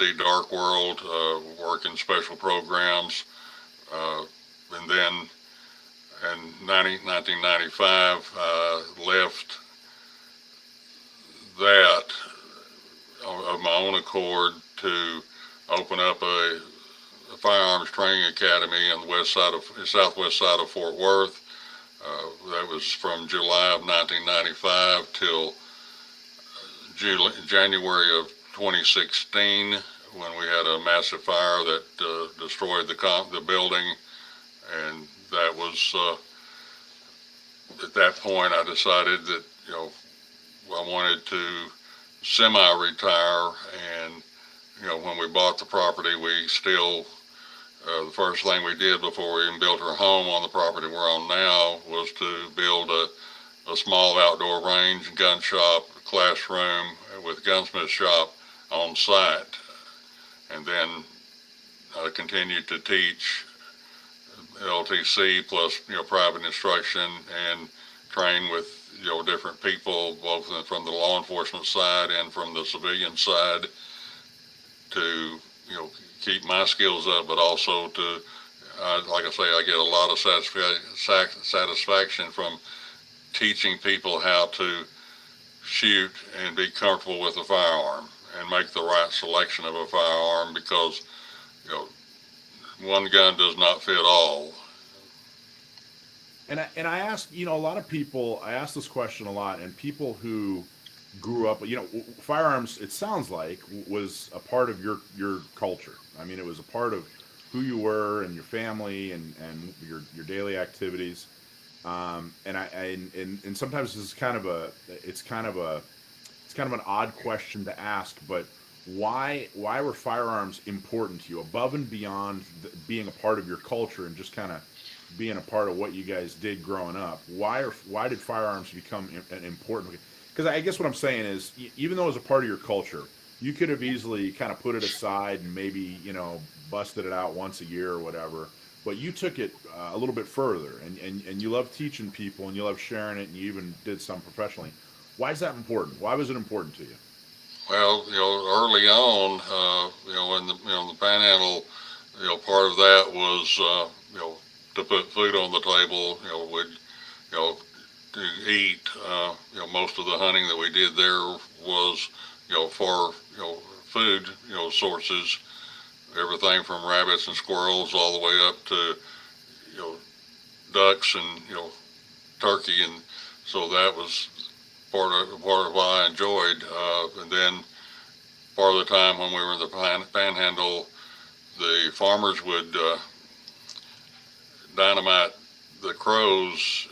community, dark world, working special programs, and then in 1995, left that of my own accord to open up a firearms training academy on the southwest side of Fort Worth. That was from July of 1995 till January of 2016, when we had a massive fire that destroyed the building, and that was at that point I decided that I wanted to semi-retire, and when we bought the property, we still the first thing we did before we even built our home on the property we're on now was to build a small outdoor range, gun shop, classroom with gunsmith shop on site, and then continued to teach LTC plus private instruction and train with different people, both from the law enforcement side and from the civilian side, to keep my skills up, but also to like I say, I get a lot of satisfaction from teaching people how to shoot and be comfortable with a firearm and make the right selection of a firearm, because one gun does not fit all. And I ask, a lot of people, I ask this question a lot, and people who grew up, firearms, it sounds like, was a part of your culture. I mean, it was a part of who you were and your family and your daily activities. And sometimes this is it's kind of an odd question to ask, but why were firearms important to you above and beyond being a part of your culture and just kind of being a part of what you guys did growing up? Why did firearms become an important? Because I guess what I'm saying is, even though it was a part of your culture, you could have easily kind of put it aside and maybe busted it out once a year or whatever. But you took it a little bit further, and you love teaching people, and you love sharing it, and you even did some professionally. Why is that important? Why was it important to you? Well, early on, in the Panhandle, part of that was, to put food on the table. To eat. Most of the hunting that we did there was, for food, sources. Everything from rabbits and squirrels all the way up to, ducks and turkey, and so that was part of what I enjoyed. And then part of the time when we were in the Panhandle, the farmers would dynamite the crows,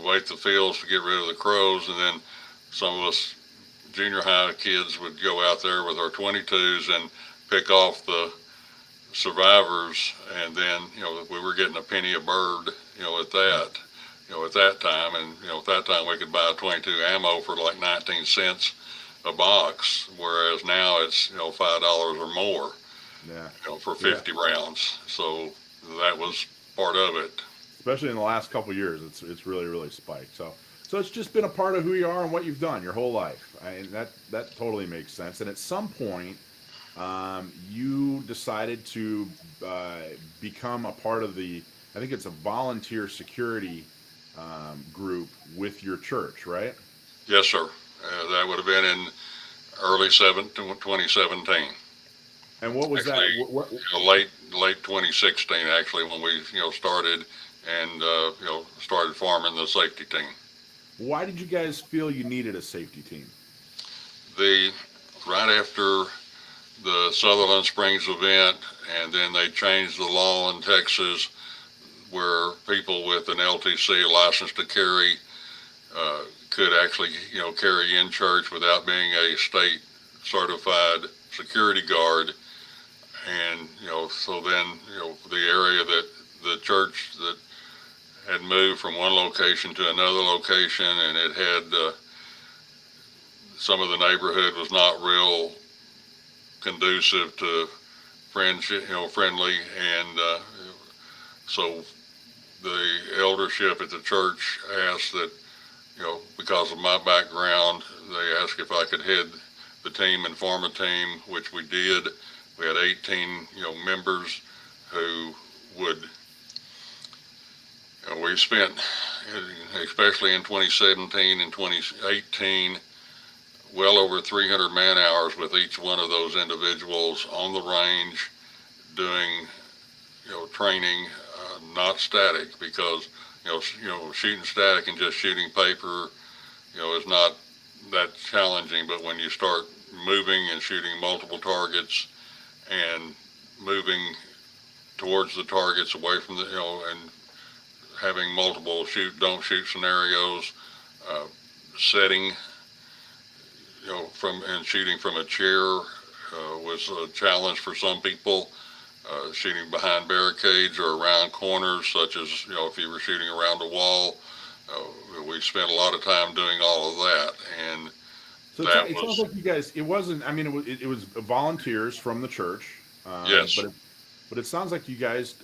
wait the fields to get rid of the crows, and then some of us junior high kids would go out there with our 22s and pick off the survivors, and then we were getting a penny a bird, at that time, and at that time we could buy 22 ammo for like 19 cents a box, whereas now it's $5 or more, Yeah, for yeah. 50 rounds. So that was part of it. Especially in the last couple of years, it's really spiked. So it's just been a part of who you are and what you've done your whole life. And that totally makes sense. And at some point, you decided to become a part of I think it's a volunteer security group with your church, right? Yes, sir. That would have been in early 2017. And what was that? Actually, late 2016. Actually, when we started and started farming the safety team. Why did you guys feel you needed a safety team? The Right after the Sutherland Springs event, and then they changed the law in Texas where people with an LTC, a license to carry, could actually carry in church without being a state certified security guard. And so then the area that the church that had moved from one location to another location, and it had some of the neighborhood was not real conducive to friendly, and so the eldership at the church asked that, because of my background, they asked if I could head the team and form a team, which we did, We had 18, members who would, we spent, especially in 2017 and 2018, well over 300 man hours with each one of those individuals on the range doing, training, not static, because, shooting static and just shooting paper, is not that challenging. But when you start moving and shooting multiple targets and moving towards the targets away from the, and having multiple don't shoot scenarios, setting, and shooting from a chair was a challenge for some people. Shooting behind barricades or around corners, such as, if you were shooting around a wall, we spent a lot of time doing all of that. And so it sounds like you guys, it wasn't, I mean, it was volunteers from the church. Yes. But it sounds like you guys,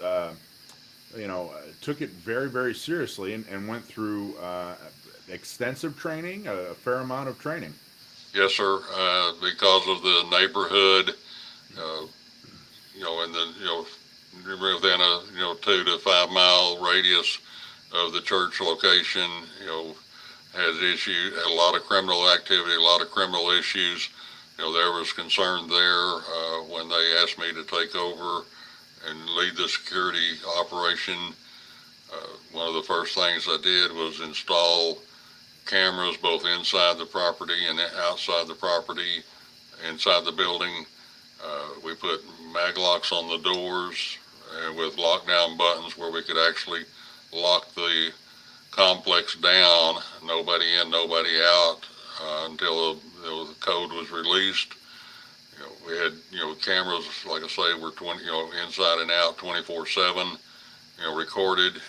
took it very, very seriously and went through extensive training, a fair amount of training. Yes, sir. Because of the neighborhood, in the, within a 2 to 5 mile radius of the church location, had a lot of criminal activity, a lot of criminal issues. There was concern there when they asked me to take over and lead the security operation. One of the first things I did was install cameras both inside the property and outside the property, inside the building. We put mag locks on the doors with lockdown buttons where we could actually lock the complex down, nobody in, nobody out, until the code was released. We had, cameras, like I say, were 20, inside and out 24/7, recorded.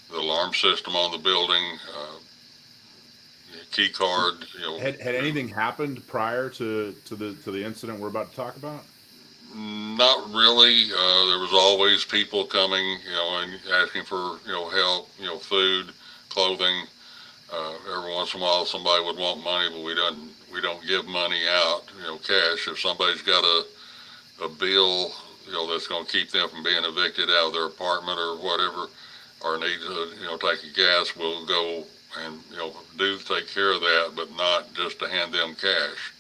The alarm system on the building, key card. Had anything happened prior to the incident we're about to talk about? Not really. There was always people coming, and asking for, help, food, clothing. Every once in a while, somebody would want money, but we don't give money out, cash. If somebody's got a bill, that's going to keep them from being evicted out of their apartment or whatever, or need to, take a gas, we'll go and, do take care of that, but not just to hand them cash.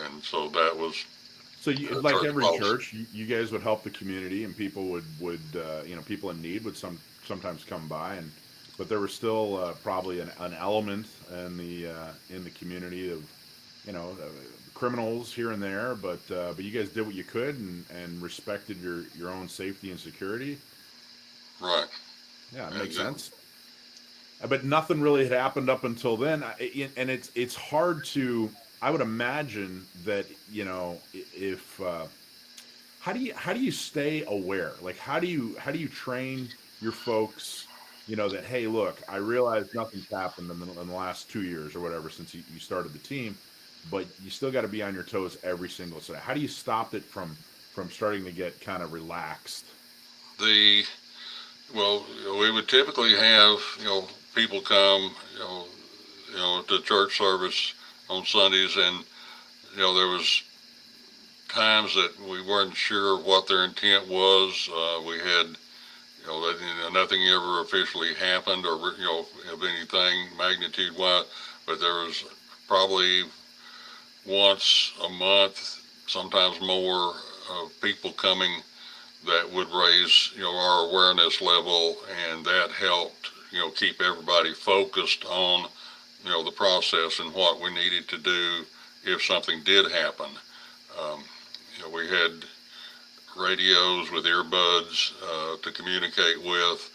And so that was. So you, like every church, you guys would help the community, and people would people in need would sometimes come by, but there was still probably an element in the community of criminals here and there, but you guys did what you could and respected your own safety and security. Right. Yeah, it makes sense. But nothing really had happened up until then, and it's hard to. I would imagine that if how do you stay aware? Like how do you train your folks? That hey, look, I realize nothing's happened in the last 2 years or whatever since you started the team, but you still got to be on your toes every single day. How do you stop it from starting to get kind of relaxed? Well, we would typically have people come to church service on Sundays, and there was times that we weren't sure what their intent was. We had nothing ever officially happened or of anything magnitude wise, but there was probably once a month, sometimes more, of people coming that would raise our awareness level, and that helped keep everybody focused on the process and what we needed to do if something did happen. We had radios with earbuds to communicate with,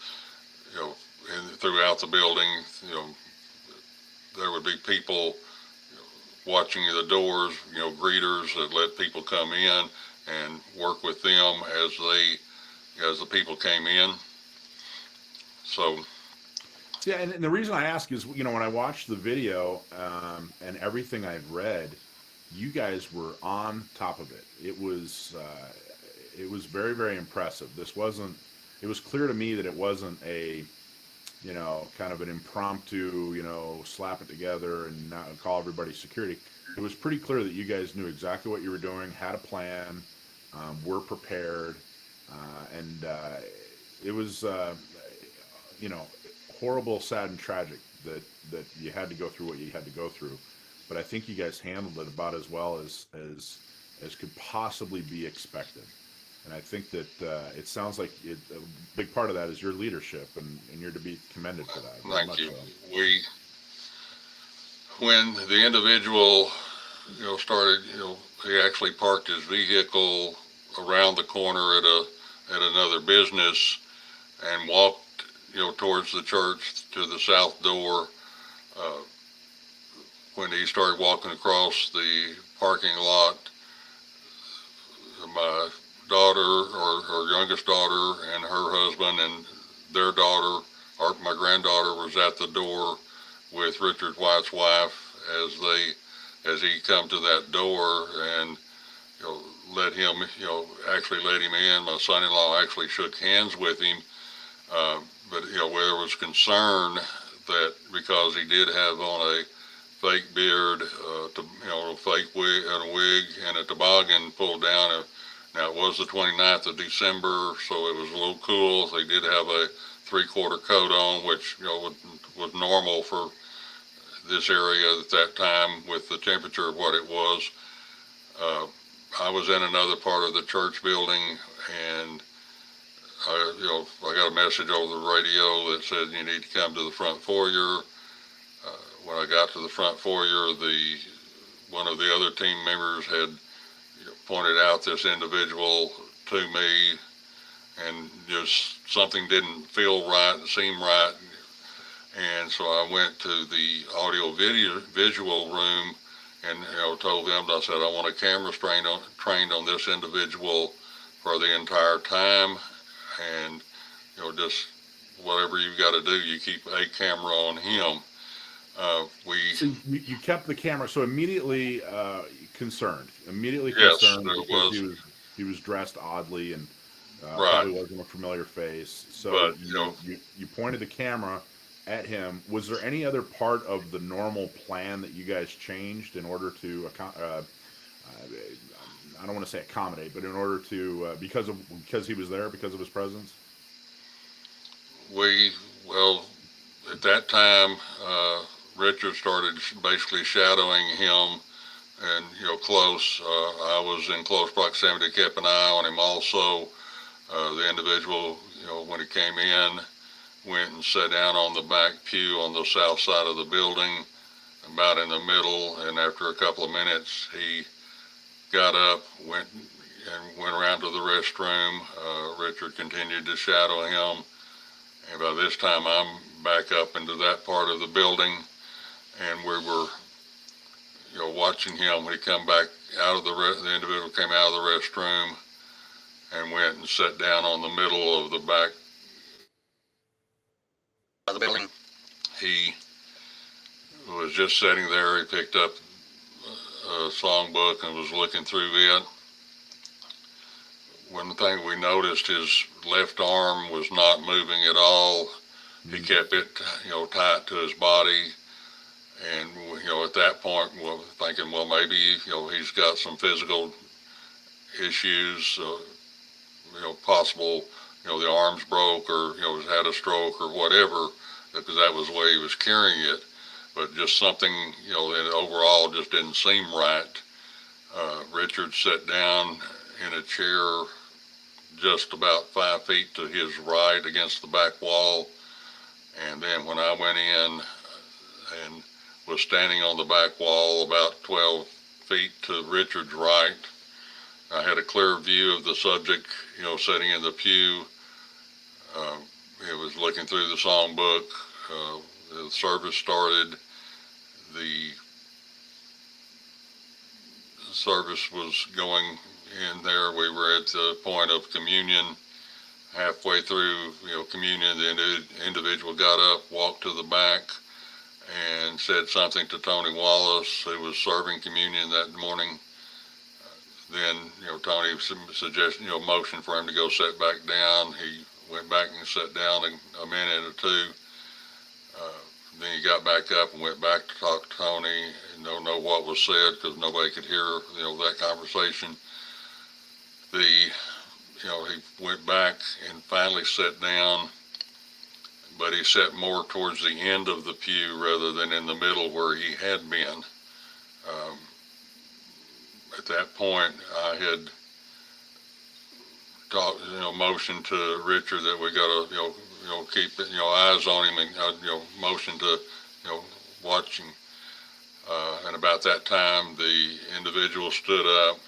throughout the building. There would be people watching the doors, greeters that let people come in and work with them as the people came in. So. Yeah, and the reason I ask is, when I watched the video and everything I've read, you guys were on top of it. It was very, very impressive. It was clear to me that it wasn't a, kind of an impromptu, slap it together and not call everybody security. it was pretty clear that you guys knew exactly what you were doing, had a plan, were prepared, and it was, you know, horrible, sad, and tragic that you had to go through what you had to go through. But I think you guys handled it about as well as could possibly be expected. And I think that it sounds like a big part of that is your leadership, and you're to be commended for that. Very Thank much you. so. When the individual, started, he actually parked his vehicle around the corner at another business and walked, towards the church to the south door. Uh, when he started walking across the parking lot, my daughter, or youngest daughter, and her husband and their daughter, or my granddaughter, was at the door with Richard White's wife as he come to that door, and let him, actually let him in. My son-in-law actually shook hands with him, but where there was concern that because he did have on a fake beard, fake wig and a wig and a toboggan pulled down. Now it was the 29th of December, so it was a little cool. They did have a 3/4 coat on, which was normal for this area at that time with the temperature of what it was. I was in another part of the church building, and I got a message over the radio that said you need to come to the front foyer. When I got to the front foyer, one of the other team members had pointed out this individual to me, and just something didn't feel right, seem right. And so I went to the audio visual room and told them, I said, I want a camera trained on this individual for the entire time, and just whatever you've got to do, you keep a camera on him. So you kept the camera. So immediately concerned. Immediately Yes, concerned there because was. he was dressed oddly and Right. probably wasn't a familiar face. So But you pointed the camera at him. Was there any other part of the normal plan that you guys changed in order to I don't want to say accommodate, but in order to because he was there, because of his presence? well, at that time, Richard started basically shadowing him, and close. I was in close proximity, kept an eye on him also. The individual, when he came in, went and sat down on the back pew on the south side of the building, about in the middle, and after a couple of minutes, he got up, went around to the restroom. Richard continued to shadow him, and by this time I'm back up into that part of the building, and we were, watching him when he come back out of the individual came out of the restroom and went and sat down on the middle of the back of the building. He was just sitting there. He picked up a songbook and was looking through it. One thing we noticed, his left arm was not moving at all. He kept it, tight to his body. And, at that point, we're thinking, well, maybe, he's got some physical issues, possible, the arms broke, or, he's had a stroke or whatever, because that was the way he was carrying it. But just something, that overall just didn't seem right. Richard sat down in a chair just about 5 feet to his right against the back wall. And then when I went in and was standing on the back wall about 12 feet to Richard's right, I had a clear view of the subject, sitting in the pew. He was looking through the songbook. The service started. The service was going in there. We were at the point of communion. Halfway through, communion, the individual got up, walked to the back, and said something to Tony Wallace, who was serving communion that morning. Then, Tony suggested, motion for him to go sit back down. He went back and sat down a minute or two. then he got back up and went back to talk to Tony, and don't know what was said because nobody could hear, that conversation. He went back and finally sat down, but he sat more towards the end of the pew rather than in the middle where he had been. At that point, I had motioned to Richard that we got to, keep, eyes on him, and, motion to, watch him. And about that time, the individual stood up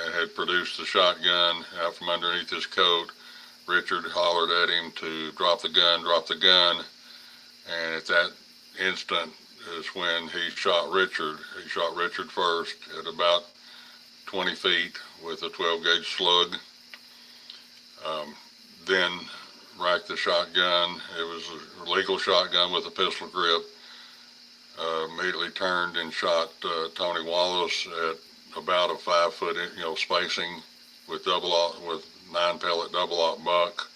and had produced the shotgun out from underneath his coat. Richard hollered at him to drop the gun. And at that instant is when he shot Richard. He shot Richard first at about 20 feet with a 12-gauge slug. Then racked the shotgun. It was a legal shotgun with a pistol grip. Immediately turned and shot Tony Wallace at about a 5-foot, spacing with 9-pellet double-aught buck.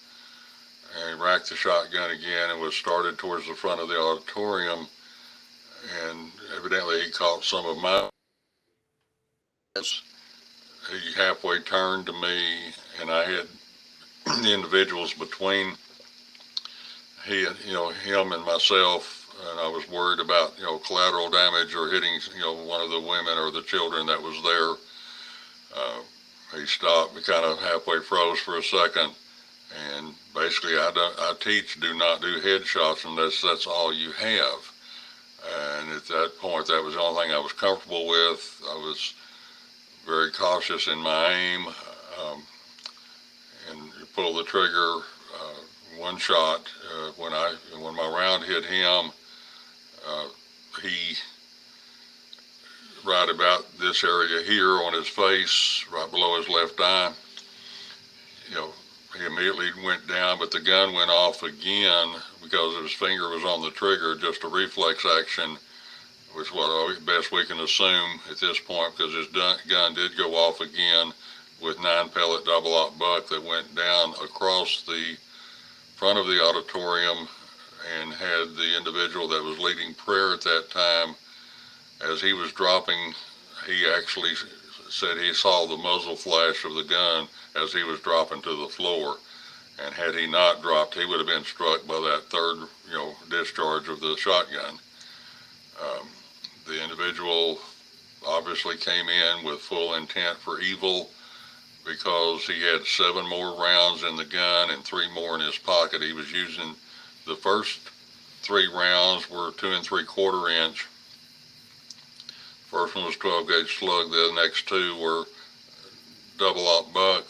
And he racked the shotgun again and was started towards the front of the auditorium. And evidently he caught some of my. He halfway turned to me, and I had the individuals between him and myself, and I was worried about, collateral damage or hitting, one of the women or the children that was there. He stopped, we kind of halfway froze for a second, and basically I teach do not do headshots unless that's all you have. And at that point, that was the only thing I was comfortable with. I was very cautious in my aim, and pulled the trigger one shot. When my round hit him, he right about this area here on his face, right below his left eye. He immediately went down, but the gun went off again because his finger was on the trigger, just a reflex action, which is what best we can assume at this point, because his gun did go off again with 9-pellet double-aught buck that went down across the front of the auditorium and had the individual that was leading prayer at that time. As he was dropping, he actually said he saw the muzzle flash of the gun as he was dropping to the floor. And had he not dropped, he would have been struck by that third, discharge of the shotgun. The individual obviously came in with full intent for evil because he had 7 more rounds in the gun and 3 more in his pocket. He was using, the first 3 rounds were 2 3/4 inch. First one was 12-gauge slug. The next 2 were double-aught buck.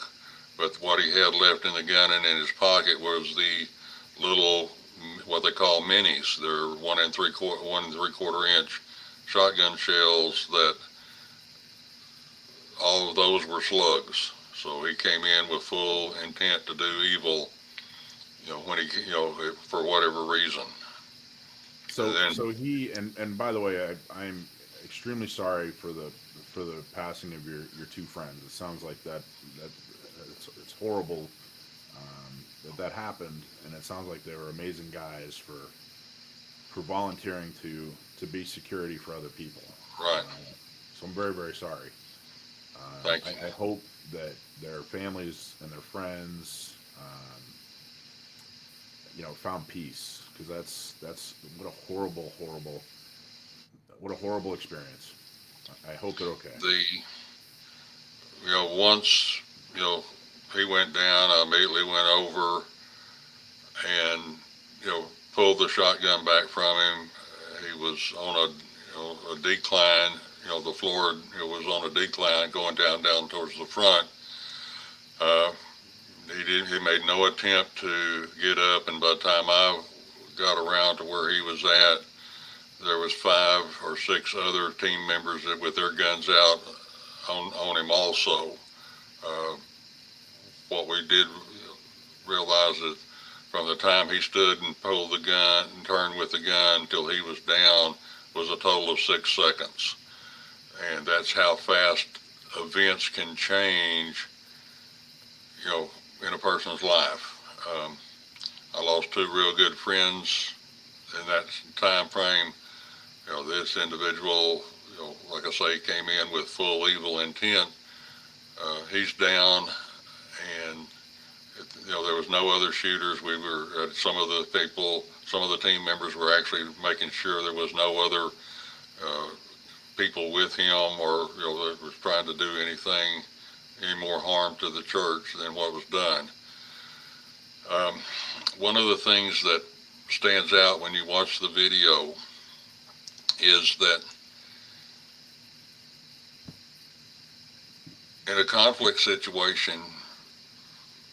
But what he had left in the gun and in his pocket was the little, what they call minis. They're 1 3/4 inch shotgun shells that all of those were slugs. So he came in with full intent to do evil, when he, for whatever reason. So he, and by the way, I'm extremely sorry for the passing of your 2 friends. It sounds like that it's horrible that happened, and it sounds like they were amazing guys for volunteering to be security for other people. Right. So I'm very, very sorry. Thank you. I hope that their families and their friends, found peace, because that's what a horrible experience. I hope they're okay. Once, he went down, I immediately went over and, pulled the shotgun back from him. He was on a decline, the floor was on a decline going down towards the front. He made no attempt to get up, and by the time I got around to where he was at, there was 5 or 6 other team members that with their guns out on him also. What we did realize is from the time he stood and pulled the gun and turned with the gun until he was down was a total of 6 seconds. And that's how fast events can change, in a person's life. I lost 2 real good friends in that time frame, this individual, like I say, came in with full evil intent. He's down, and there was no other shooters. We were some of the people, some of the team members were actually making sure there was no other people with him, or that was trying to do any more harm to the church than what was done. One of the things that stands out when you watch the video is that in a conflict situation,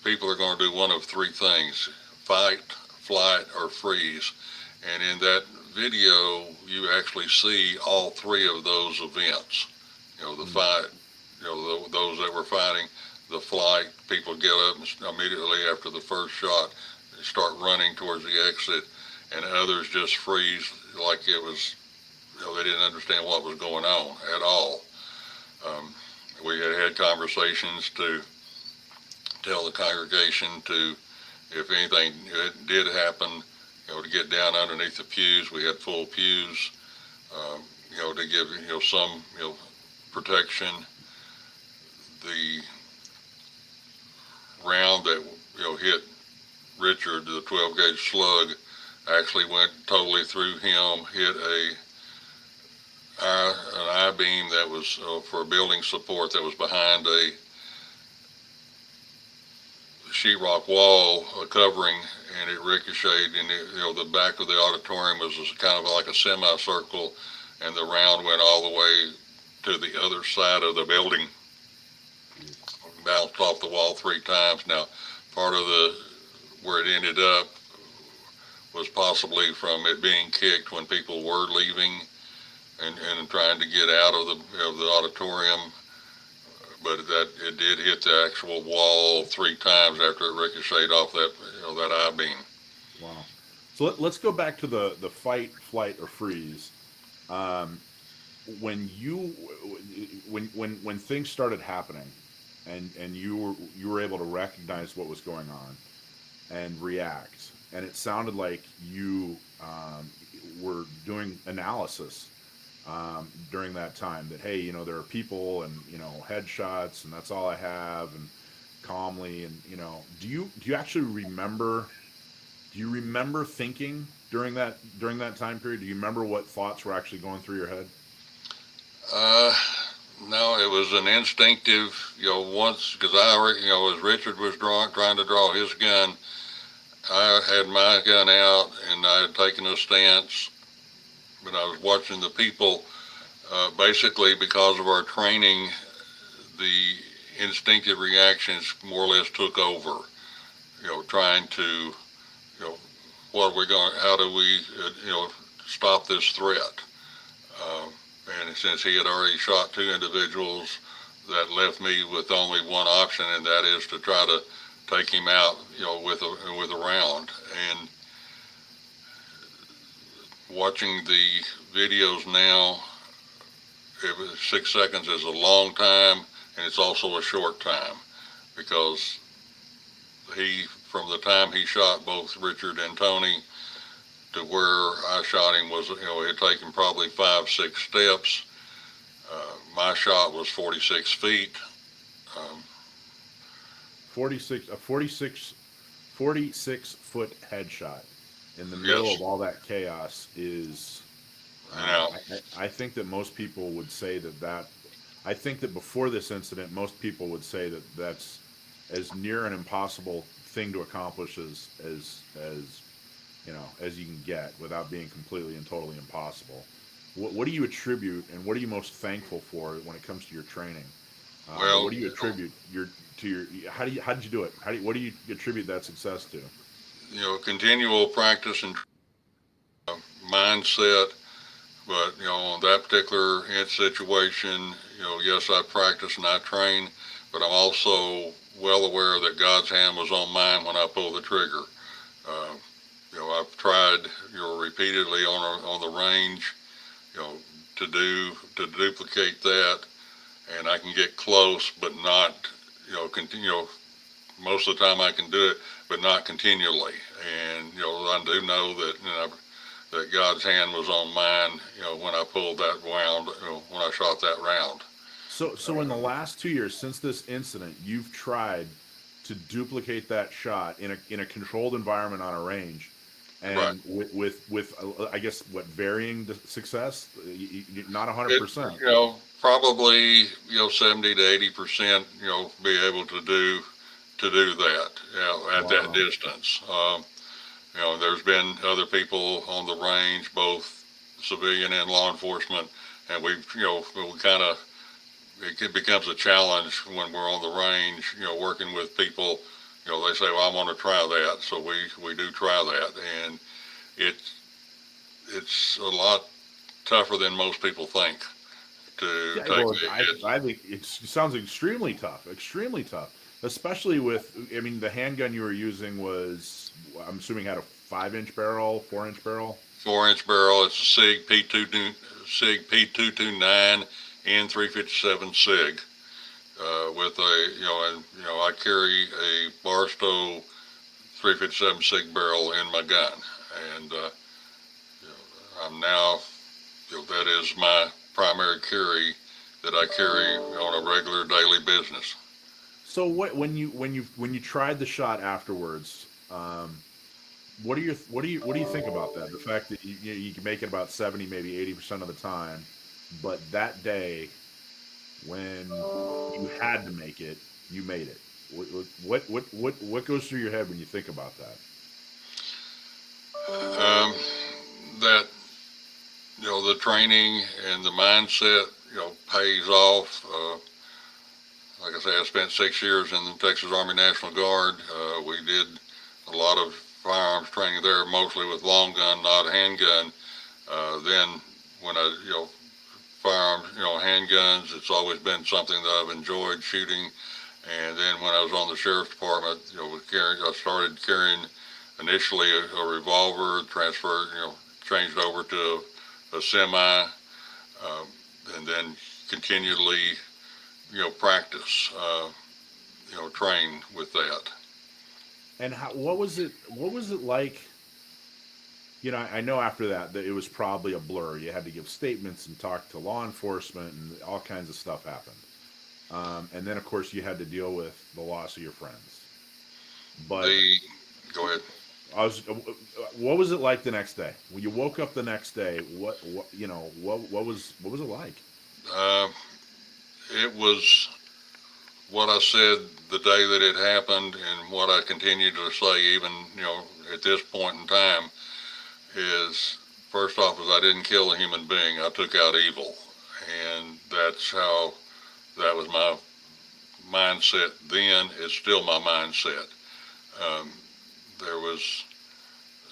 people are going to do one of three things: fight, flight, or freeze. And in that video, you actually see all three of those events. The fight, those that were fighting; the flight, people get up immediately after the first shot, start running towards the exit, and others just freeze like it was, they didn't understand what was going on at all. We had conversations to tell the congregation to, if anything did happen, to get down underneath the pews. We had full pews, to give some protection. The round that hit Richard, the 12 gauge slug, actually went totally through him, hit an I-beam that was for building support that was behind a sheetrock wall covering, and it ricocheted, and the back of the auditorium was kind of like a semicircle, and the round went all the way to the other side of the building, bounced off the wall 3 times. Now, part of where it ended up was possibly from it being kicked when people were leaving and trying to get out of the auditorium, but it did hit the actual wall 3 times after it ricocheted off that I-beam. Wow. So let's go back to the fight, flight, or freeze. When things started happening, and you were able to recognize what was going on and react, and it sounded like you were doing analysis during that time, that hey, there are people, and headshots, and that's all I have, and calmly, and do you actually remember? Do you remember thinking during that time period? Do you remember what thoughts were actually going through your head? No, it was an instinctive, once, because as Richard was trying to draw his gun, I had my gun out, and I had taken a stance, but I was watching the people. Basically, because of our training, the instinctive reactions more or less took over. Trying to, how do we, stop this threat? And since he had already shot 2 individuals, that left me with only one option, and that is to try to take him out, with a round. And watching the videos now, 6 seconds is a long time, and it's also a short time, because from the time he shot both Richard and Tony to where I shot him was, it had taken probably 5-6 steps. My shot was 46 feet. 46 foot headshot in the middle Yes. of all that chaos is. I think that most people would say that. I think that before this incident, most people would say that that's as near an impossible thing to accomplish as you can get, without being completely and totally impossible. What do you attribute, and what are you most thankful for when it comes to your training? Well, what do you attribute how did you do it? What do you attribute that success to? continual practice and mindset. But, on that particular situation, yes, I practice and I train, but I'm also well aware that God's hand was on mine when I pulled the trigger. I've tried, repeatedly on the range, to duplicate that, and I can get close, but not, continue. Most of the time I can do it, but not continually. And, I do know that, that God's hand was on mine, when I pulled that round, when I shot that round. So in the last 2 years since this incident, you've tried to duplicate that shot in a controlled environment on a range, Right. and with I guess what varying success, not It, 100%. probably, 70 to 80%, be able to do that, at that Wow. distance. There's been other people on the range, both civilian and law enforcement, and we kind of, becomes a challenge when we're on the range, working with people. They say, well, I want to try that, so we do try that, and it's it's a lot tougher than most people think to Yeah, take well, the I hit. I think it sounds extremely tough, especially with, I mean, the handgun you were using was, I'm assuming, had a 5-inch barrel, 4-inch barrel. 4-inch barrel. It's a Sig P229 N357 Sig, with a, and I carry a Barstow 357 Sig barrel in my gun, and I'm now, that is my primary carry that I carry on a regular daily business. So when you tried the shot afterwards, what do you think about that? The fact that you can make it about 70, maybe 80% of the time, but that day when you had to make it, you made it. What goes through your head when you think about that? Um, that, the training and the mindset, pays off. Like I say, I spent 6 years in the Texas Army National Guard. We did a lot of firearms training there, mostly with long gun, not handgun. Then when firearms, handguns, it's always been something that I've enjoyed shooting. And then when I was on the sheriff's department, I started carrying initially a revolver, transferred, changed over to a semi, and then continually, practice, train with that. And what was it like? I know after that it was probably a blur. You had to give statements and talk to law enforcement, and all kinds of stuff happened. And then, of course, you had to deal with the loss of your friends. But The, go ahead. what was it like the next day when you woke up the next day? What was it like? Uh, it was what I said the day that it happened, and what I continue to say even, at this point in time, is, first off, is I didn't kill a human being. I took out evil, and that's how, that was my mindset then. It's still my mindset. Um, there was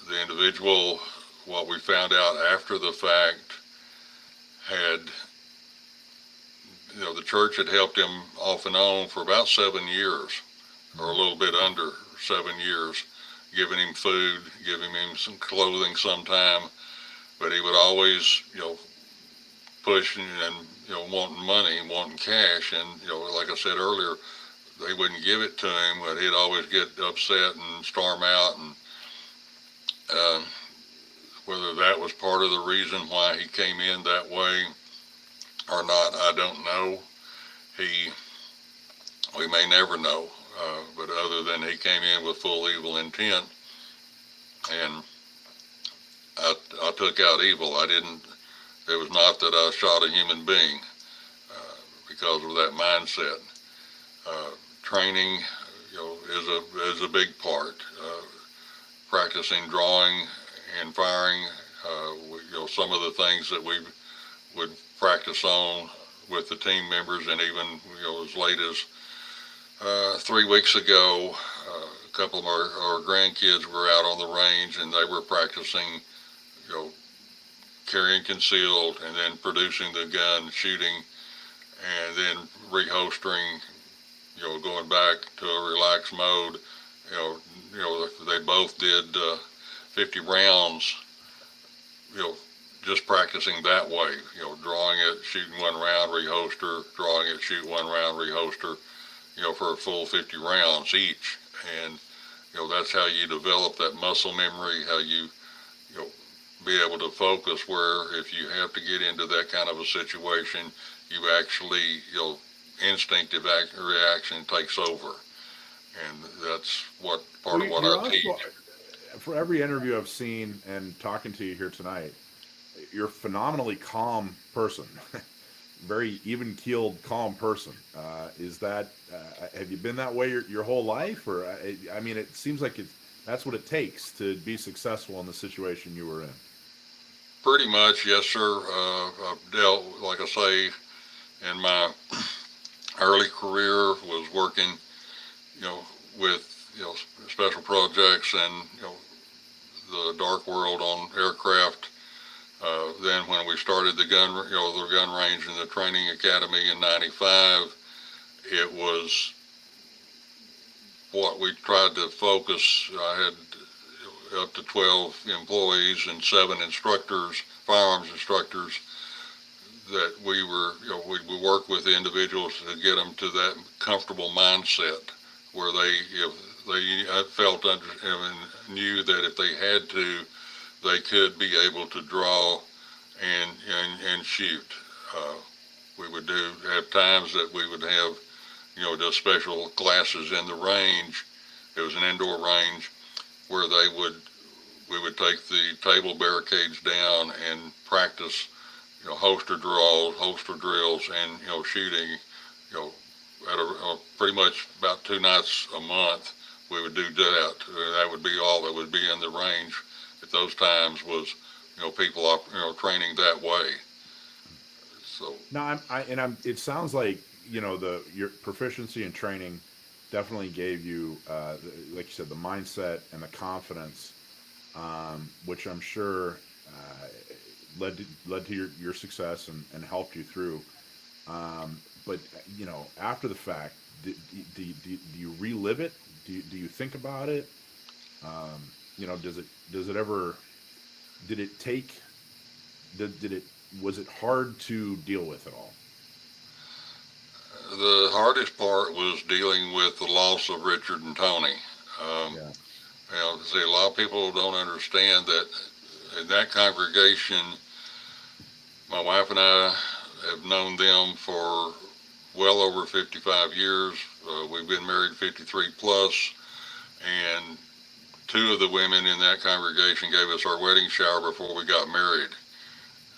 the individual, what we found out after the fact, had, the church had helped him off and on for about 7 years, or a little bit under 7 years, giving him food, giving him some clothing sometime, but he would always, push and, wanting money, wanting cash, and, like I said earlier, they wouldn't give it to him, but he'd always get upset and storm out, and uh, whether that was part of the reason why he came in that way or not, I don't know. He, we may never know, but other than he came in with full evil intent, and I took out evil. I didn't. It was not that I shot a human being, because of that mindset. Training, is a big part. Practicing drawing and firing. Some of the things that we would practice on with the team members, and even, as late as 3 weeks ago, a couple of our grandkids were out on the range, and they were practicing, carrying concealed, and then producing the gun, shooting, and then reholstering, going back to a relaxed mode. They both did 50 rounds, just practicing that way, drawing it, shooting one round, reholster, drawing it, shoot one round, reholster, for a full 50 rounds each. And, that's how you develop that muscle memory, how you, be able to focus where if you have to get into that kind of a situation, you actually, instinctive reaction takes over. And that's what part Well, of what you're I also, teach. for every interview I've seen and talking to you here tonight, you're a phenomenally calm person. Very even keeled, calm person. Is that have you been that way your whole life, or I mean, it seems like that's what it takes to be successful in the situation you were in. Pretty much, yes, sir. I've dealt, like I say, in my early career was working, you know, with, special projects and, the dark world on aircraft. Then when we started the gun range and the training academy in '95, it was what we tried to focus. I had up to 12 employees and 7 instructors, firearms instructors, that we would work with individuals to get them to that comfortable mindset where if they felt and knew that if they had to, they could be able to draw and shoot. Uh, we would have times that we would have, just special classes in the range. It was an indoor range where we would take the table barricades down and practice, holster draws, holster drills, and, shooting, you know, pretty much about 2 nights a month. We would do that. That would be all that would be in the range at those times was, people, training that way. So, No, it sounds like your proficiency and training definitely gave you, like you said, the mindset and the confidence, which I'm sure led to your success and helped you through. But after the fact, do you relive it? Do you think about it? Does it ever did it take did it was it hard to deal with at all? the hardest part was dealing with the loss of Richard and Tony. Um, Yeah. See, a lot of people don't understand that in that congregation, my wife and I have known them for well over 55 years. We've been married 53 plus, and 2 of the women in that congregation gave us our wedding shower before we got married.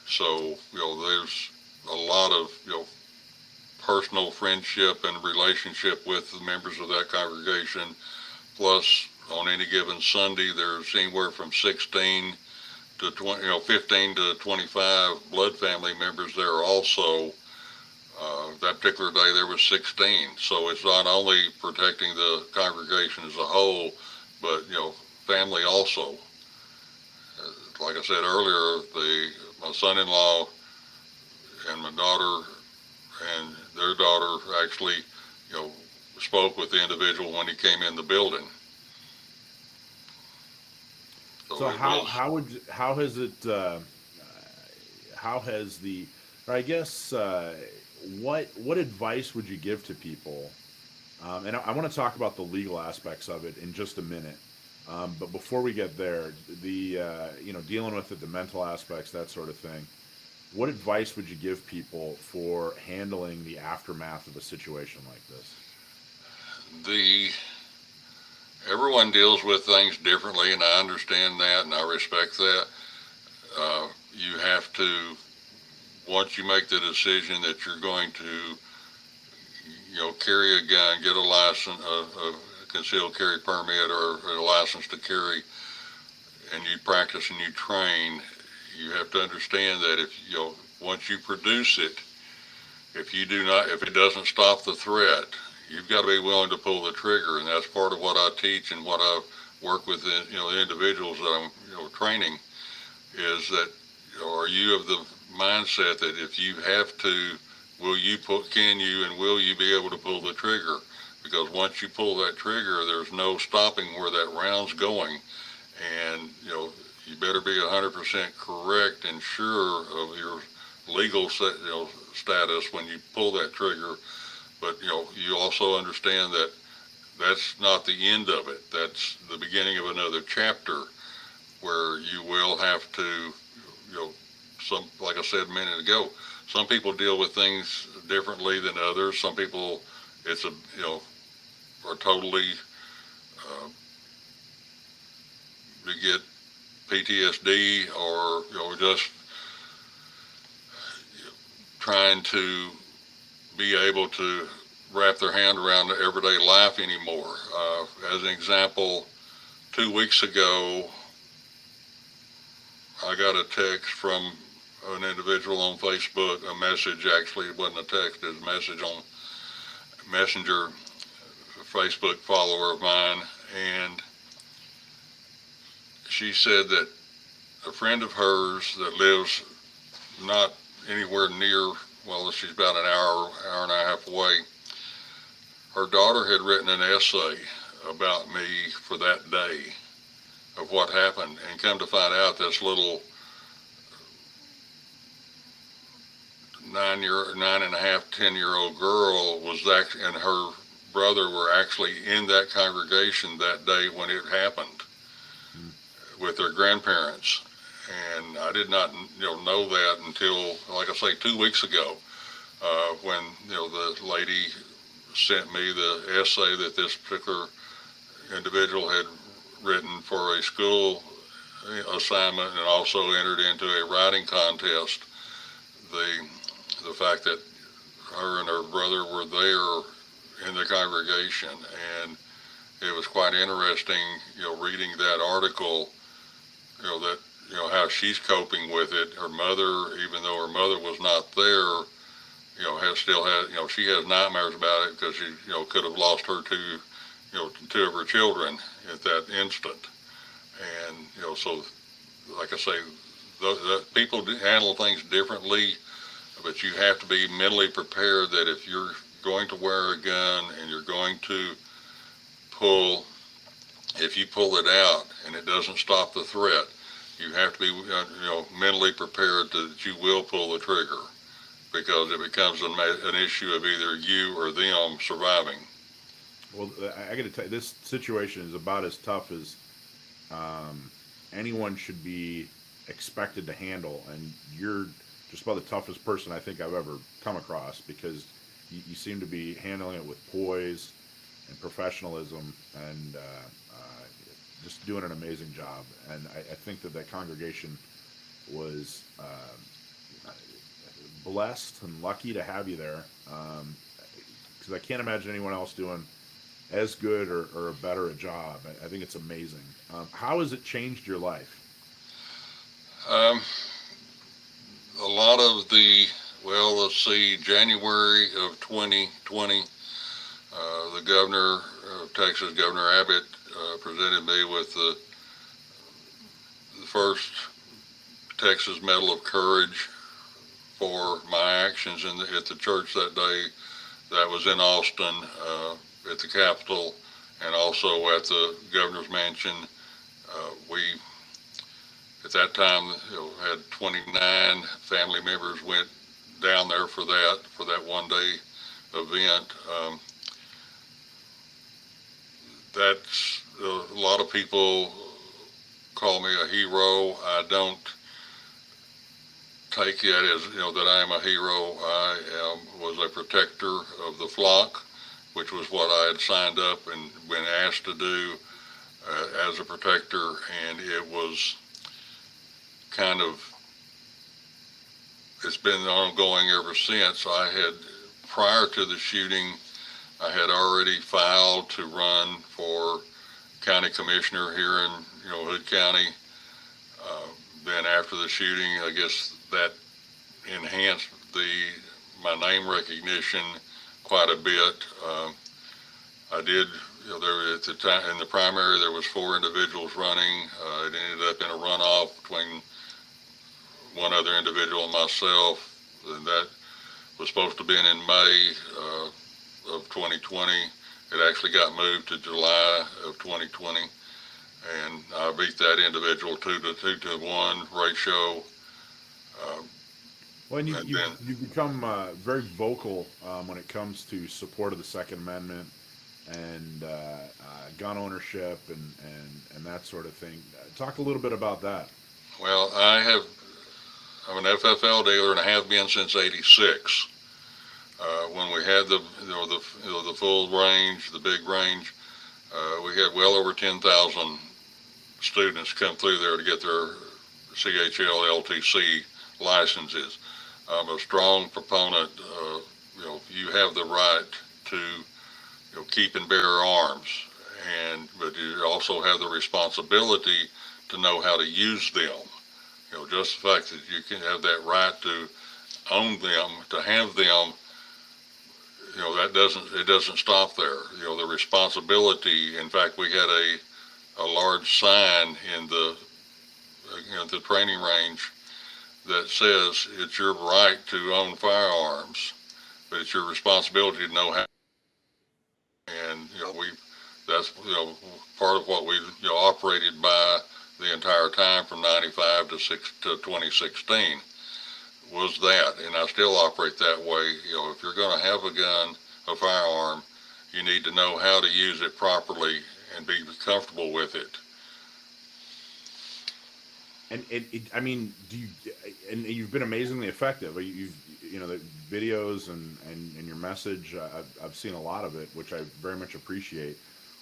So, there's a lot of, personal friendship and relationship with the members of that congregation. Plus, on any given Sunday, there's anywhere from 16 to 20, 15 to 25 blood family members there also. That particular day there was 16. So it's not only protecting the congregation as a whole, but, family also. Like I said earlier, my son-in-law and my daughter and their daughter actually, you know, spoke with the individual when he came in the building. So So it was. how has it how has the or I guess what advice would you give to people? And I want to talk about the legal aspects of it in just a minute. But before we get there, the dealing with it, the mental aspects, that sort of thing. What advice would you give people for handling the aftermath of a situation like this? The Everyone deals with things differently, and I understand that, and I respect that. You have to, once you make the decision that you're going to, carry a gun, get a license, a concealed carry permit, or a license to carry, and you practice and you train, you have to understand that if once you produce it, if it doesn't stop the threat, you've got to be willing to pull the trigger, and that's part of what I teach and what I work with the individuals that I'm training is that are you of the mindset that if you have to, can you and will you be able to pull the trigger? Because once you pull that trigger, there's no stopping where that round's going, and you better be 100% correct and sure of your legal status when you pull that trigger. But you also understand that that's not the end of it. That's the beginning of another chapter. where you will have to, like I said a minute ago, some people deal with things differently than others. Some people, it's are totally, uh, you get PTSD or, just trying to be able to wrap their hand around the everyday life anymore. As an example, 2 weeks ago, I got a text from an individual on Facebook, a message actually, it wasn't a text, it was a message on Messenger, a Facebook follower of mine, and she said that a friend of hers that lives not anywhere near, well, she's about an hour and a half away, her daughter had written an essay about me for that day of what happened, and come to find out this little 9.5, 10-year-old girl was actually, and her brother were actually in that congregation that day when it happened with their grandparents. And I did not, know that until, like I say, 2 weeks ago, when, the lady sent me the essay that this particular individual had written for a school assignment, and also entered into a writing contest. The fact that her and her brother were there in the congregation, and it was quite interesting, reading that article, that, how she's coping with it. Her mother, even though her mother was not there, she has nightmares about it because she, could have lost her two of her children at that instant. And, so like I say, people handle things differently, but you have to be mentally prepared that if you're going to wear a gun and you're going to if you pull it out and it doesn't stop the threat, you have to be, mentally prepared that you will pull the trigger, because it becomes an issue of either you or them surviving. Well, I got to tell you, this situation is about as tough as anyone should be expected to handle, and you're just about the toughest person I think I've ever come across, because you seem to be handling it with poise and professionalism, and just doing an amazing job. And I think that congregation was blessed and lucky to have you there, because I can't imagine anyone else doing as good or a better a job. I think it's amazing. How has it changed your life? A lot of let's see, January of 2020, the governor of Texas, Governor Abbott, presented me with the first Texas Medal of Courage for my actions at the church that day. That was in Austin, at the Capitol, and also at the governor's mansion. We, at that time, had 29 family members went down there for that one day event. That's a lot of people call me a hero. I don't take it as that I am a hero. I was a protector of the flock, which was what I had signed up and been asked to do as a protector, and it was it's been ongoing ever since. Prior to the shooting, I had already filed to run for county commissioner here in Hood County. Then after the shooting, I guess that enhanced my name recognition quite a bit. I did, there at the time in the primary there was 4 individuals running. It ended up in a runoff between one other individual and myself, and that was supposed to be in May of 2020. It actually got moved to July of 2020, and I beat that individual 2-1 ratio. Well, and you've become very vocal when it comes to support of the Second Amendment and gun ownership and that sort of thing. Talk a little bit about that. Well, I'm an FFL dealer and I have been since '86. When we had the full range, the big range, we had well over 10,000 students come through there to get their CHL LTC licenses. I'm a strong proponent. You have the right to keep and bear arms, but you also have the responsibility to know how to use them. Just the fact that you can have that right to own them, to have them, it doesn't stop there. The responsibility. In fact, we had a large sign in the training range that says it's your right to own firearms, but it's your responsibility to know how. And that's part of what we operated by the entire time from '95 to 2016 was that, and I still operate that way. If you're going to have a gun, a firearm, you need to know how to use it properly and be comfortable with it. And I mean, and you've been amazingly effective. The videos and your message, I've seen a lot of it, which I very much appreciate.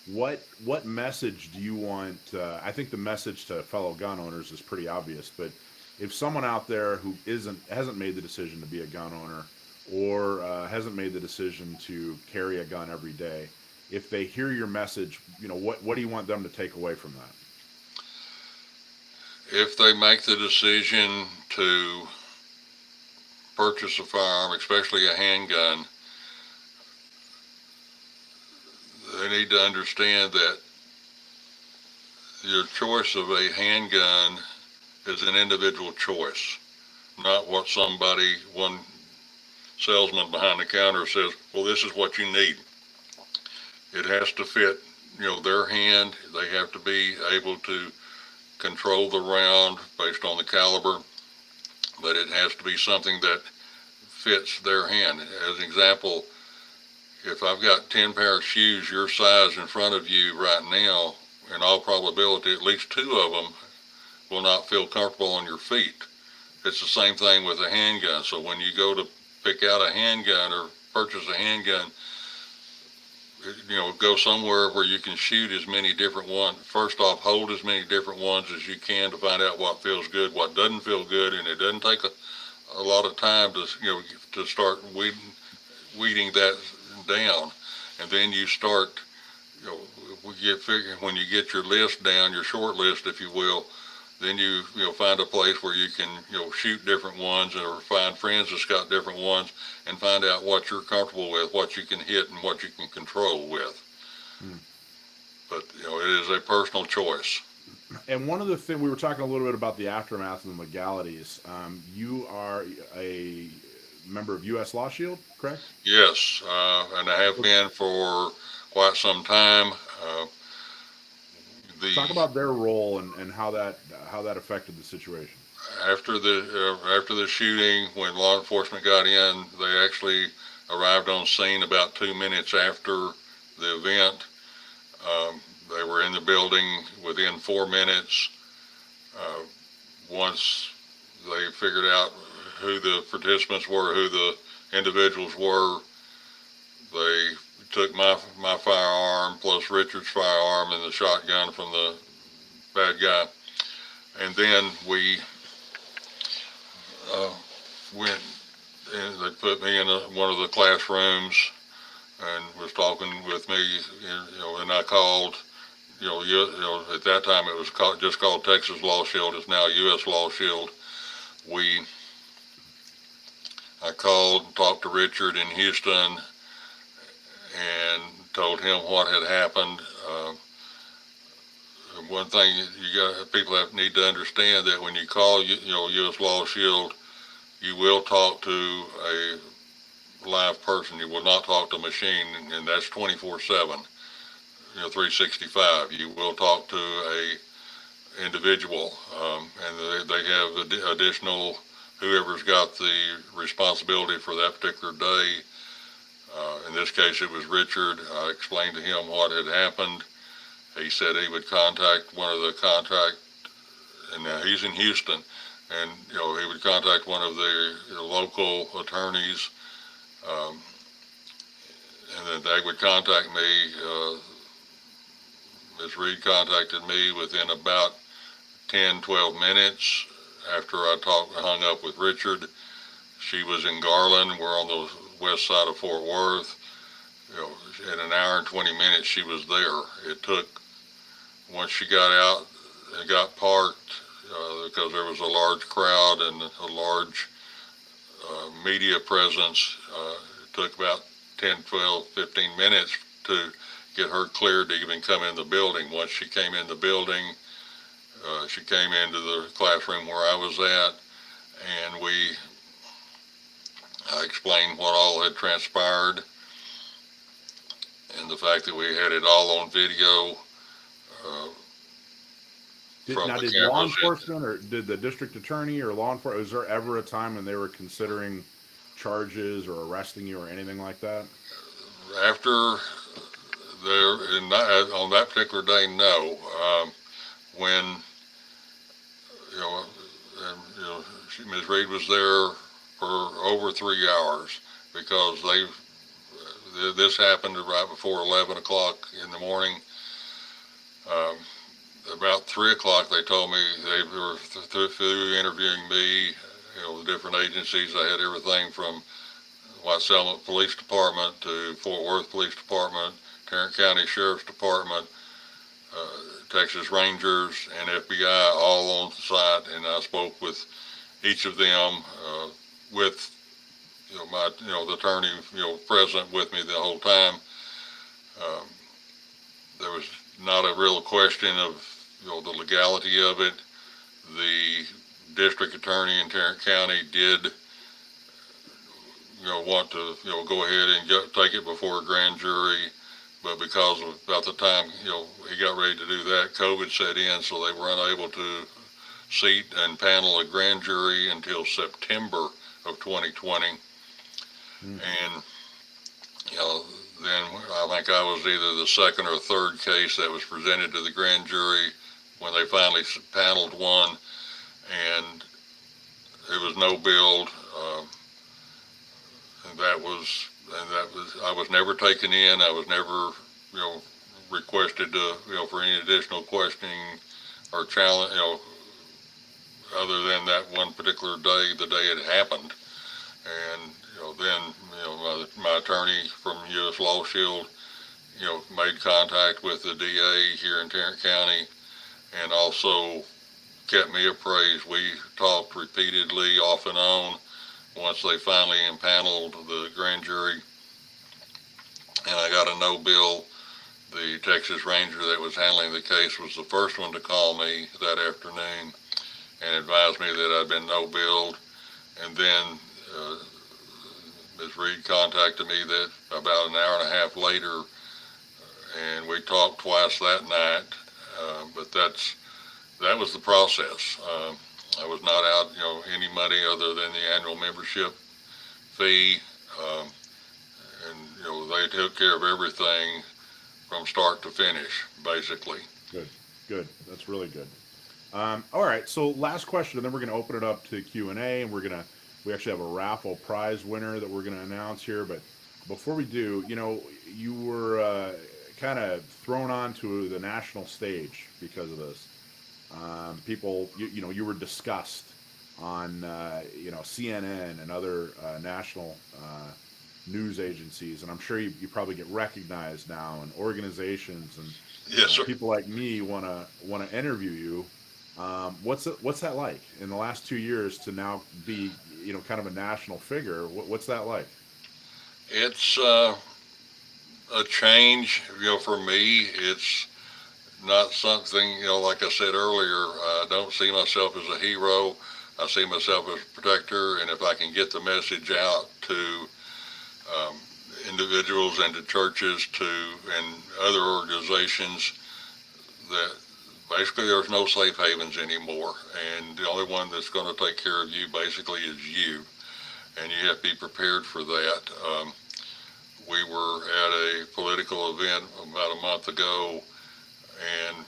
What message do you want? I think the message to fellow gun owners is pretty obvious, but if someone out there who hasn't made the decision to be a gun owner or hasn't made the decision to carry a gun every day, if they hear your message, what do you want them to take away from that? If they make the decision to purchase a firearm, especially a handgun, they need to understand that your choice of a handgun is an individual choice, not what one salesman behind the counter says, well, this is what you need. It has to fit, their hand. They have to be able to control the round based on the caliber, but it has to be something that fits their hand. As an example, if I've got 10 pair of shoes your size in front of you right now, in all probability, at least 2 of them will not feel comfortable on your feet. It's the same thing with a handgun. So when you go to pick out a handgun or purchase a handgun, go somewhere where you can shoot as many different ones. First off, hold as many different ones as you can to find out what feels good, what doesn't feel good, and it doesn't take a lot of time to start weeding that down. And then you start, when you get your list down, your short list, if you will, then you find a place where you can shoot different ones or find friends that's got different ones and find out what you're comfortable with, what you can hit and what you can control with. But it is a personal choice. And one of the things, we were talking a little bit about the aftermath and the legalities. You are a member of U.S. Law Shield, correct? Yes, and I have been for quite some time. Talk about their role and how that affected the situation. After the shooting, when law enforcement got in, they actually arrived on scene about 2 minutes after the event. They were in the building within 4 minutes. Once they figured out who the participants were, who the individuals were, they took my firearm plus Richard's firearm and the shotgun from the bad guy. And then we went and they put me in one of the classrooms and was talking with me, and I called, at that time it was just called Texas Law Shield. It's now U.S. Law Shield. I called and talked to Richard in Houston and told him what had happened. One thing people need to understand that when you call U.S. Law Shield, you will talk to a live person. You will not talk to a machine, and that's 24/7, 365. You will talk to a individual, and they have additional, whoever's got the responsibility for that particular day. In this case, it was Richard. I explained to him what had happened. He said he would contact one of the contact, and now he's in Houston, and he would contact one of the local attorneys, um, and then they would contact me. Ms. Reed contacted me within about 10, 12 minutes after I hung up with Richard. She was in Garland. We're on the west side of Fort Worth. In an hour and 20 minutes, she was there. It took, once she got out and got parked, because there was a large crowd and a large media presence, it took about 10, 12, 15 minutes to get her cleared to even come in the building. Once she came in the building, she came into the classroom where I was at, and I explained what all had transpired and the fact that we had it all on video. Did From law the cameras. enforcement or did the district attorney or law enforcement, was there ever a time when they were considering charges or arresting you or anything like that? After on that particular day, no. When Ms. Reed was there for over 3 hours, because this happened right before 11 o'clock in the morning. About 3 o'clock, they told me they were through interviewing me, the different agencies. I had everything from White Settlement Police Department to Fort Worth Police Department, Tarrant County Sheriff's Department, Texas Rangers, and FBI all on site, and I spoke with each of them with the attorney present with me the whole time. There was not a real question of the legality of it. The district attorney in Tarrant County did want to go ahead and take it before a grand jury, but because of about the time he got ready to do that, COVID set in, so they were unable to seat and panel a grand jury until September of 2020. And then I think I was either the second or third case that was presented to the grand jury when they finally paneled one, and it was no billed. I was never taken in. I was never requested to for any additional questioning or challenge other than that one particular day, the day it happened. And then my attorney from U.S. Law Shield made contact with the DA here in Tarrant County, and also kept me appraised. We talked repeatedly off and on once they finally impaneled the grand jury, and I got a no bill. The Texas Ranger that was handling the case was the first one to call me that afternoon and advised me that I'd been no billed. And then Ms. Reed contacted me that about an hour and a half later, and we talked twice that night. But that was the process. I was not out, any money other than the annual membership fee, and they took care of everything from start to finish, basically. Good. That's really good. All right. So last question, and then we're going to open it up to Q&A, and we actually have a raffle prize winner that we're going to announce here. But before we do, you were kind of thrown onto the national stage because of this. People, you were discussed on, CNN and other national news agencies, and I'm sure you probably get recognized now, and organizations and Yes, sir. people like me want to interview you. What's that like in the last 2 years to now be kind of a national figure? What's that like? It's a change. For me, it's not something, like I said earlier, I don't see myself as a hero. I see myself as a protector, and if I can get the message out to individuals and to churches and other organizations that basically there's no safe havens anymore, and the only one that's going to take care of you basically is you, and you have to be prepared for that. We were at a political event about a month ago, and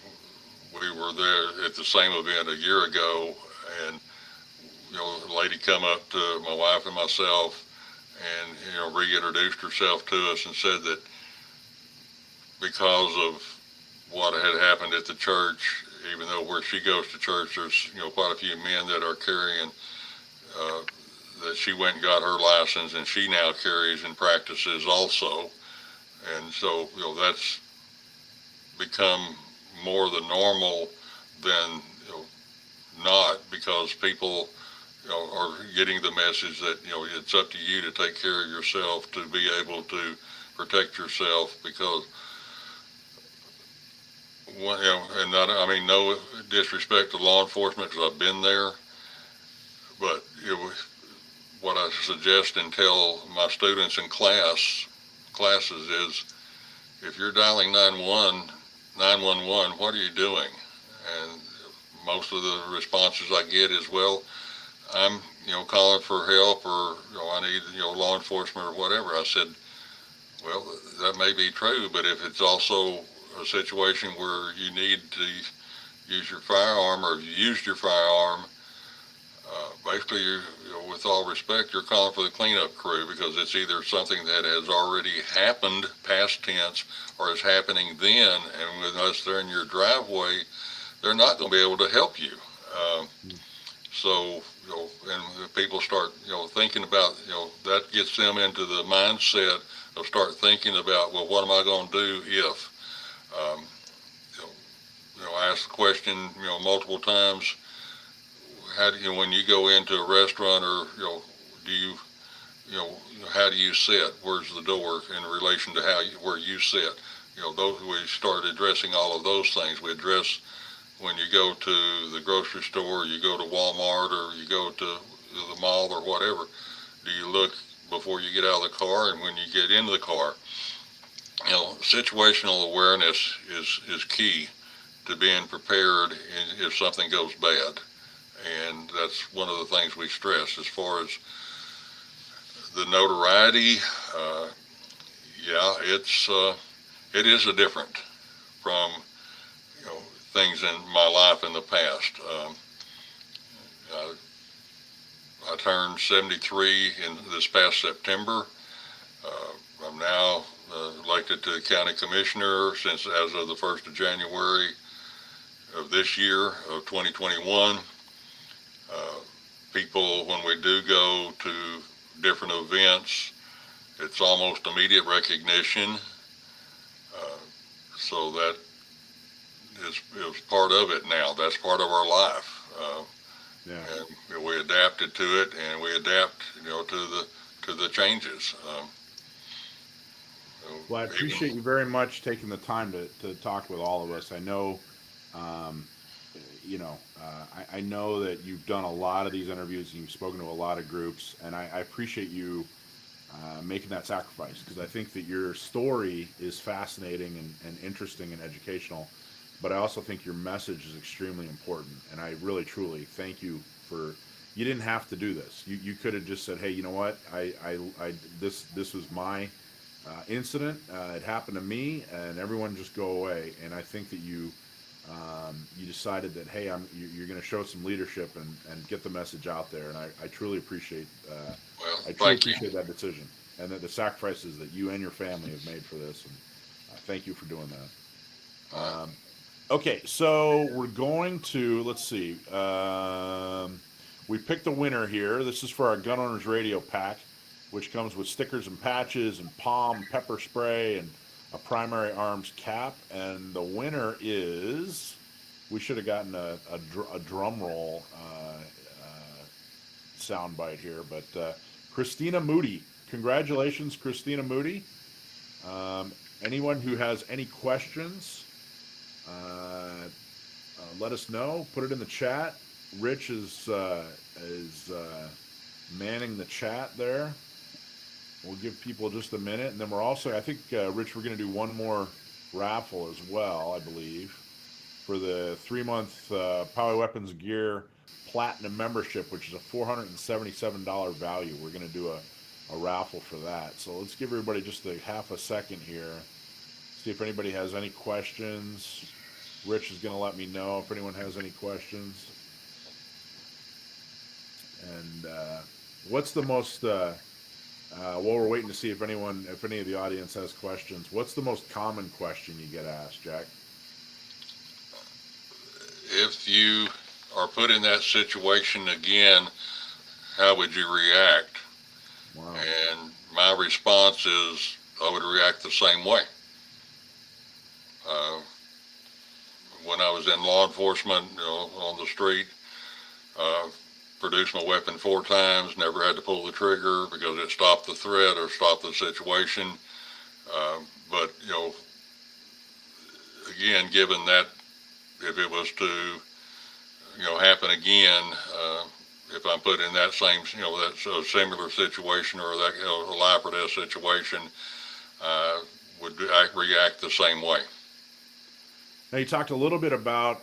we were there at the same event a year ago, and a lady come up to my wife and myself, and reintroduced herself to us and said that because of what had happened at the church, even though where she goes to church, there's quite a few men that are carrying. Uh, that she went and got her license, and she now carries and practices also, and so that's become more the normal than not, because people are getting the message that it's up to you to take care of yourself, to be able to protect yourself, because and not, I mean, no disrespect to law enforcement, because I've been there, but what I suggest and tell my students in classes is, if you're dialing 911, what are you doing? And most of the responses I get is, well, I'm calling for help, or I need law enforcement or whatever. I said, well, that may be true, but if it's also a situation where you need to use your firearm, or you used your firearm, basically, with all respect, you're calling for the cleanup crew, because it's either something that has already happened, past tense, or is happening then, and unless they're in your driveway, they're not going to be able to help you. So, and people start, thinking about, that gets them into the mindset of start thinking about, well, what am I going to do if? Um, I asked the question, multiple times, how do you, when you go into a restaurant, or do you, how do you sit? Where's the door in relation to where you sit? Those, we started addressing all of those things. We address when you go to the grocery store, you go to Walmart, or you go to the mall, or whatever. Do you look before you get out of the car, and when you get into the car? Situational awareness is key to being prepared if something goes bad. And that's one of the things we stress. As far as the notoriety, yeah, it is a different from things in my life in the past. I turned 73 in this past September. I'm now elected to county commissioner since as of the 1st of January of this year of 2021. People, when we do go to different events, it's almost immediate recognition. So that is part of it now. That's part of our life. Yeah. And we adapted to it, and we adapt, to the changes. Well, I appreciate you very much taking the time to talk with all of us. I know, I know that you've done a lot of these interviews, and you've spoken to a lot of groups, and I appreciate you making that sacrifice, because I think that your story is fascinating and interesting and educational, but I also think your message is extremely important, and I really, truly thank you for. You didn't have to do this. You could have just said, hey, you know what? This was my incident. It happened to me, and everyone just go away. And I think that you decided that, hey, you're going to show some leadership and get the message out there. And I truly appreciate that decision, and that the sacrifices that you and your family have made for this. And thank you for doing that. Okay, so we're going to, let's see. We picked a winner here. This is for our Gun Owners Radio pack, which comes with stickers and patches and palm pepper spray and a primary arms cap. And the winner is, we should have gotten a drum roll soundbite here, but Christina Moody. Congratulations, Christina Moody. Anyone who has any questions, let us know. Put it in the chat. Rich is manning the chat there. We'll give people just a minute, and then we're also, I think, Rich, we're going to do one more raffle as well, I believe, for the 3-month Power Weapons Gear Platinum membership, which is a $477 value. We're going to do a raffle for that. So let's give everybody just a half a second here, see if anybody has any questions. Rich is going to let me know if anyone has any questions. And what's the most, while we're waiting to see if any of the audience has questions, what's the most common question you get asked, Jack? If you are put in that situation again, how would you react? Wow. And my response is I would react the same way. Uh, when I was in law enforcement, on the street, uh, produced my weapon 4 times, never had to pull the trigger because it stopped the threat or stopped the situation. But, again, given that if it was to, happen again, if I'm put in that same, that's a similar situation or that, a life or death situation, would I react the same way. Now, you talked a little bit about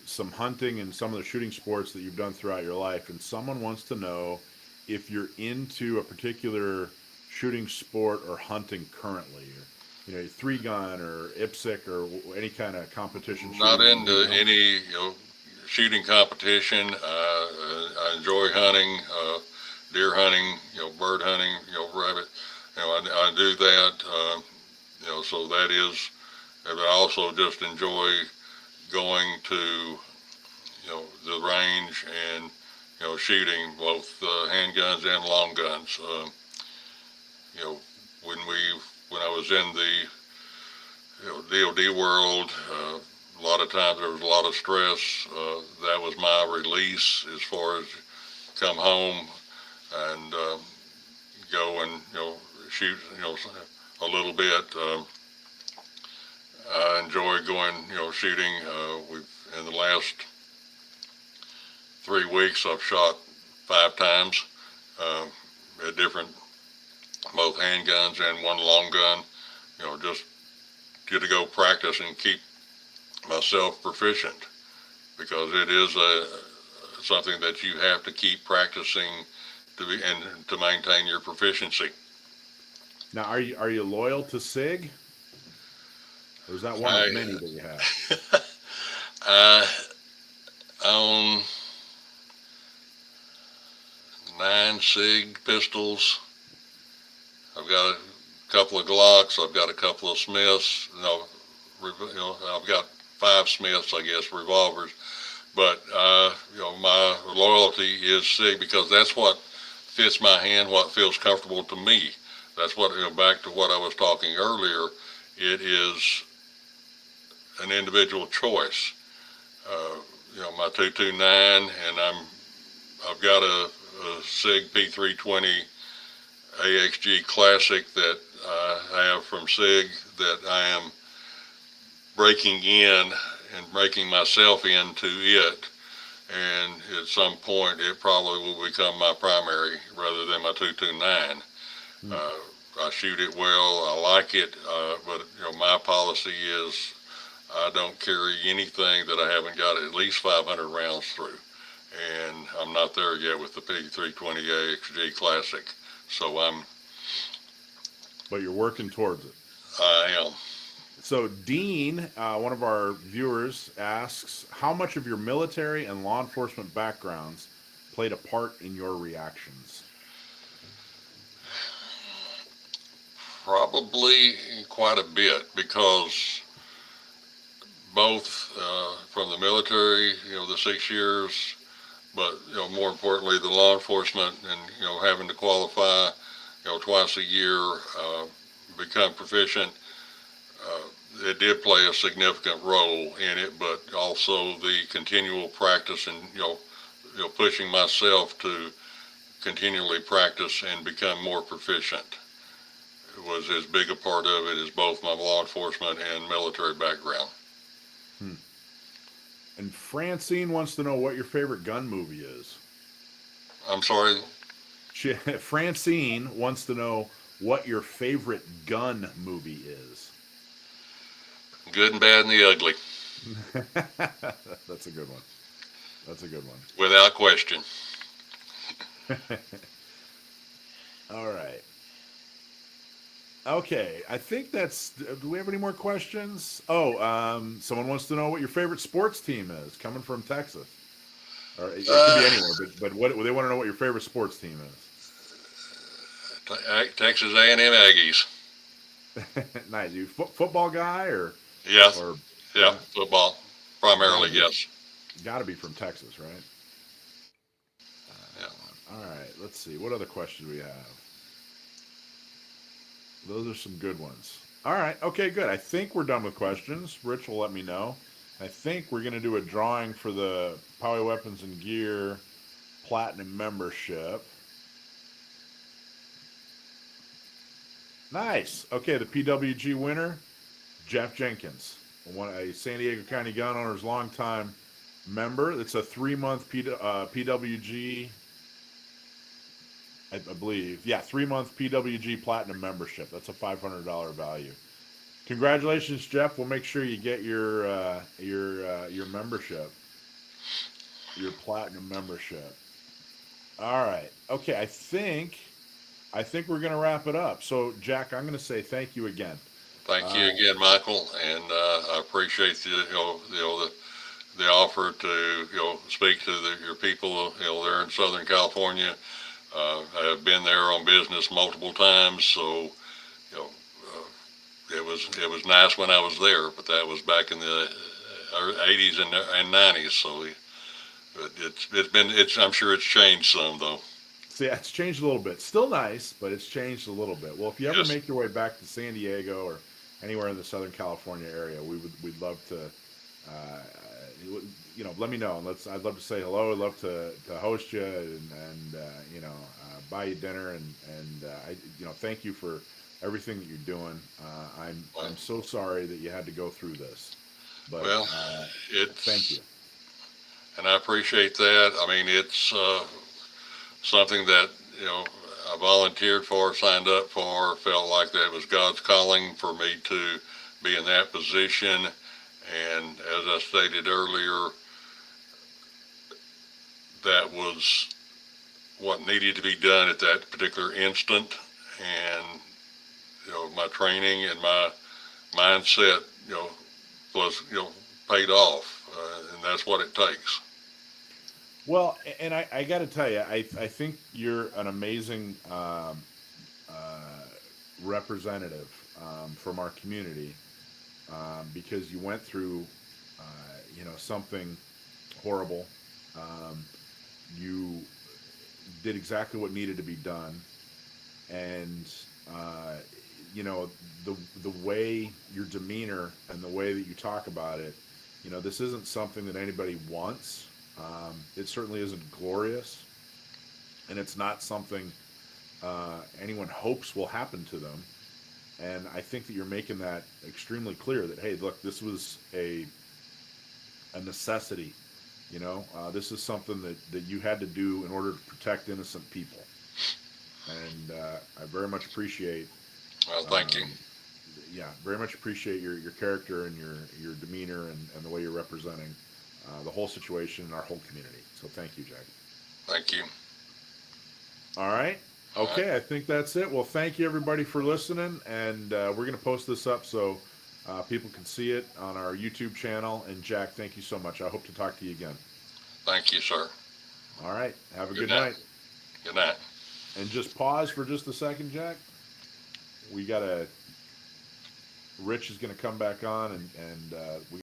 some hunting and some of the shooting sports that you've done throughout your life, and someone wants to know if you're into a particular shooting sport or hunting currently, or, 3-gun or IPSC or any kind of competition Not shooting. into any, shooting competition. I enjoy hunting, deer hunting, bird hunting, rabbit. I do that, so that is, and I also just enjoy going to, the range and, shooting both handguns and long guns. You know, when I was in the, DOD world, a lot of times there was a lot of stress. That was my release as far as come home and go and, shoot, a little bit. I enjoy going, shooting. In the last 3 weeks, I've shot 5 times at different, both handguns and one long gun. Just get to go practice and keep myself proficient because it is something that you have to keep practicing and to maintain your proficiency. Now, are you loyal to SIG? Or is that one of many that you have? I own 9 SIG pistols. I've got a couple of Glocks. I've got a couple of Smiths. I've got 5 Smiths, I guess, revolvers. But my loyalty is SIG because that's what fits my hand, what feels comfortable to me. That's what, back to what I was talking earlier. It is an individual choice. My 229, and I've got a SIG P320 AXG Classic that I have from SIG that I am breaking in and breaking myself into it, and at some point it probably will become my primary rather than my 229. I shoot it well, I like it, but my policy is I don't carry anything that I haven't got at least 500 rounds through, and I'm not there yet with the P320 AXG Classic, so But you're working towards it. I am. So Dean, one of our viewers, asks, how much of your military and law enforcement backgrounds played a part in your reactions? Probably quite a bit because both from the military, the 6 years, but more importantly the law enforcement and having to qualify, twice a year, become proficient. It did play a significant role in it, but also the continual practice and pushing myself to continually practice and become more proficient was as big a part of it as both my law enforcement and military background. And Francine wants to know what your favorite gun movie is. I'm sorry? Francine wants to know what your favorite gun movie is. Good and Bad and the Ugly. That's a good one. That's a good one. Without question. All right. Okay, I think that's. Do we have any more questions? Oh, someone wants to know what your favorite sports team is, coming from Texas, or it could be Uh, anywhere. But what they want to know what your favorite sports team Texas A&M Aggies. is. Nice. You football guy Yeah, or yeah, yeah, football gotta primarily. be Yes. gotta be from Texas, right? Yeah. All right. Let's see. What other questions we have? Those are some good ones. All right. Okay, good. I think we're done with questions. Rich will let me know. I think we're going to do a drawing for the Power Weapons and Gear Platinum membership. Nice. Okay, the PWG winner, Jeff Jenkins, a San Diego County Gun Owners longtime member. It's a 3 month PWG, I believe. Yeah, 3 month PWG Platinum membership. That's a $500 value. Congratulations, Jeff. We'll make sure you get your membership, your platinum membership. All right. Okay. I think we're gonna wrap it up. So, Jack, I'm gonna say thank you again. Thank you Uh, again, Michael, and I appreciate the offer to speak to your people there in Southern California. I have been there on business multiple times, so you know it was nice when I was there, but that was back in the 80s and 90s. So it's I'm sure it's changed some though. See, it's changed a little bit. Still nice, but it's changed a little bit. Well, if you ever Yes, make your way back to San Diego or anywhere in the Southern California area, we'd love to, uh, let me know. And I'd love to say hello. I'd love to host you and buy you dinner and thank you for everything that you're doing. I'm well, so sorry that you had to go through this, but well, thank it's you. and I appreciate that. I mean, it's something that I volunteered for, signed up for, felt like that was God's calling for me to be in that position. And as I stated earlier, that was what needed to be done at that particular instant. And my training and my mindset, was paid off, and that's what it takes. Well, and I got to tell you, I think you're an amazing uh, representative from our community because you went through, something horrible. Um, you did exactly what needed to be done, and uh, you know the way your demeanor and the way that you talk about it, this isn't something that anybody wants. It certainly isn't glorious, and it's not something anyone hopes will happen to them. And I think that you're making that extremely clear that hey, look, this was a necessity. This is something that you had to do in order to protect innocent people. And I very much appreciate, Well, thank you. um, yeah, very much appreciate your character and your demeanor and the way you're representing the whole situation in our whole community. So thank you, Jack. Thank you. All right. All right. Okay, I think that's it. Well, thank you everybody for listening, and we're going to post this up so people can see it on our YouTube channel. And Jack, thank you so much. I hope to talk to you again. Thank you, sir. All right. Have a Good good night. night. Good night. And just pause for just a second, Jack. We got to. Rich is going to come back on, and we